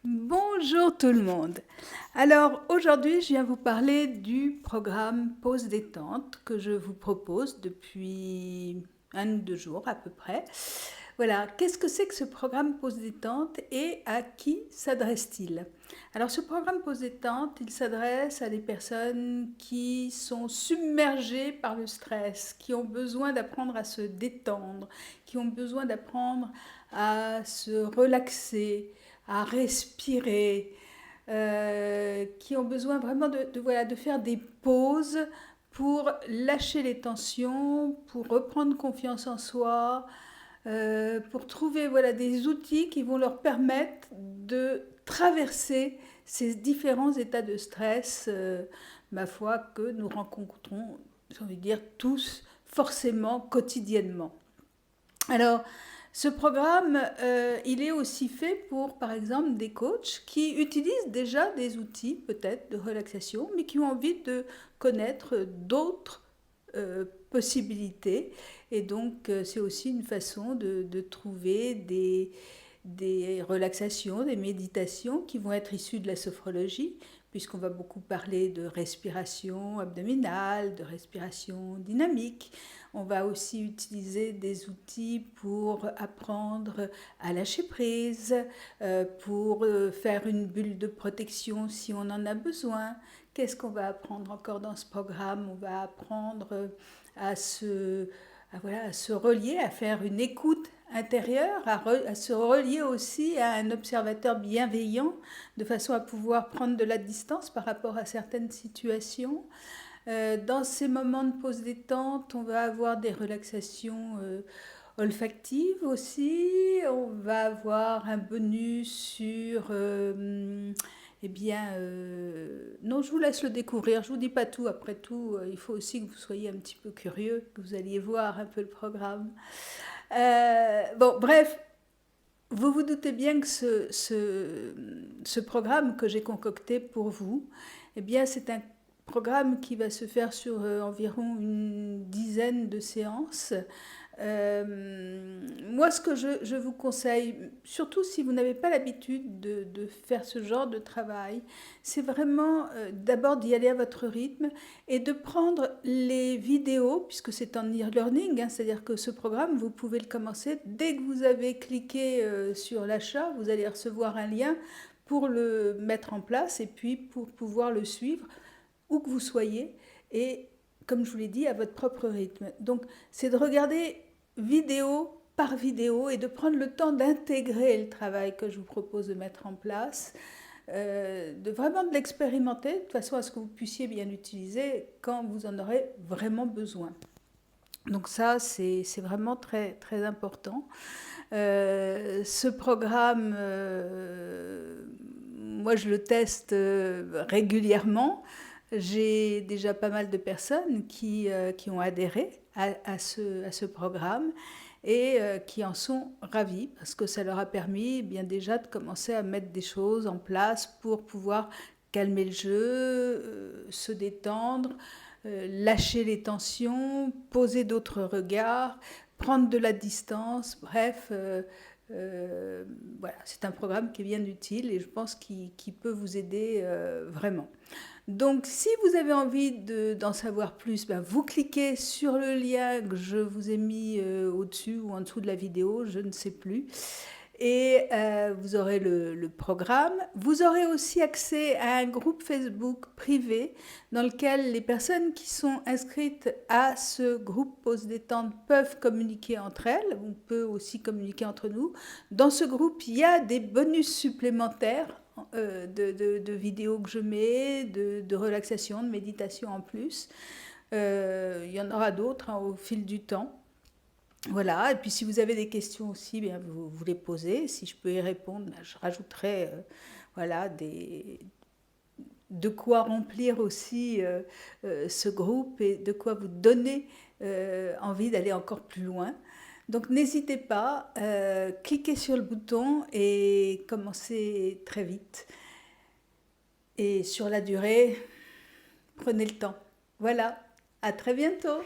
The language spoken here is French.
Bonjour tout le monde. Alors aujourd'hui, je viens vous parler du programme Pause détente que je vous propose depuis 1 ou 2 jours à peu près. Voilà, qu'est-ce que c'est que ce programme Pause détente et à qui s'adresse-t-il? Alors ce programme Pause détente, il s'adresse à des personnes qui sont submergées par le stress, qui ont besoin d'apprendre à se détendre, qui ont besoin d'apprendre à se relaxer, à respirer, qui ont besoin vraiment voilà, de faire des pauses pour lâcher les tensions, pour reprendre confiance en soi, pour trouver voilà, des outils qui vont leur permettre de traverser ces différents états de stress, ma foi, que nous rencontrons, j'ai envie de dire, tous forcément quotidiennement. Alors, ce programme, il est aussi fait pour, par exemple, des coachs qui utilisent déjà des outils, peut-être, de relaxation, mais qui ont envie de connaître d'autres possibilités. Et donc, c'est aussi une façon de trouver des relaxations, des méditations qui vont être issues de la sophrologie, puisqu'on va beaucoup parler de respiration abdominale, de respiration dynamique. On va aussi utiliser des outils pour apprendre à lâcher prise, pour faire une bulle de protection si on en a besoin. Qu'est-ce qu'on va apprendre encore dans ce programme? On va apprendre voilà, à se relier, à faire une écoute intérieure, à se relier aussi à un observateur bienveillant, de façon à pouvoir prendre de la distance par rapport à certaines situations. Dans ces moments de pause détente, on va avoir des relaxations olfactives aussi. On va avoir un bonus sur... eh bien, non, je vous laisse le découvrir. Je vous dis pas tout. Après tout, il faut aussi que vous soyez un petit peu curieux, que vous alliez voir un peu le programme. Bon, bref, vous vous doutez bien que ce programme que j'ai concocté pour vous, eh bien, c'est un programme qui va se faire sur environ une dizaine de séances. Moi, ce que je vous conseille, surtout si vous n'avez pas l'habitude de faire ce genre de travail, c'est vraiment d'abord d'y aller à votre rythme et de prendre les vidéos, puisque c'est en e-learning, hein, c'est-à-dire que ce programme, vous pouvez le commencer dès que vous avez cliqué sur l'achat, vous allez recevoir un lien pour le mettre en place et puis pour pouvoir le suivre où que vous soyez et, comme je vous l'ai dit, à votre propre rythme. Donc, c'est de regarder vidéo par vidéo et de prendre le temps d'intégrer le travail que je vous propose de mettre en place, de vraiment de l'expérimenter de façon à ce que vous puissiez bien l'utiliser quand vous en aurez vraiment besoin. Donc ça, c'est vraiment très, très important. Ce programme, moi je le teste régulièrement. J'ai déjà pas mal de personnes qui ont adhéré à ce programme et qui en sont ravis parce que ça leur a permis bien déjà de commencer à mettre des choses en place pour pouvoir calmer le jeu, se détendre, lâcher les tensions, poser d'autres regards, prendre de la distance, bref, voilà, c'est un programme qui est bien utile et je pense qu'il peut vous aider vraiment. Donc, si vous avez envie d'en savoir plus, ben, vous cliquez sur le lien que je vous ai mis au-dessus ou en dessous de la vidéo, je ne sais plus. Et vous aurez le programme. Vous aurez aussi accès à un groupe Facebook privé dans lequel les personnes qui sont inscrites à ce groupe Pause Détente peuvent communiquer entre elles. On peut aussi communiquer entre nous. Dans ce groupe, il y a des bonus supplémentaires de vidéos que je mets, de relaxation, de méditation en plus. Il y en aura d'autres hein, au fil du temps. Voilà, et puis si vous avez des questions aussi, bien, vous les posez. Si je peux y répondre, ben, je rajouterai voilà, de quoi remplir aussi ce groupe et de quoi vous donner envie d'aller encore plus loin. Donc n'hésitez pas, cliquez sur le bouton et commencez très vite. Et sur la durée, prenez le temps. Voilà, à très bientôt.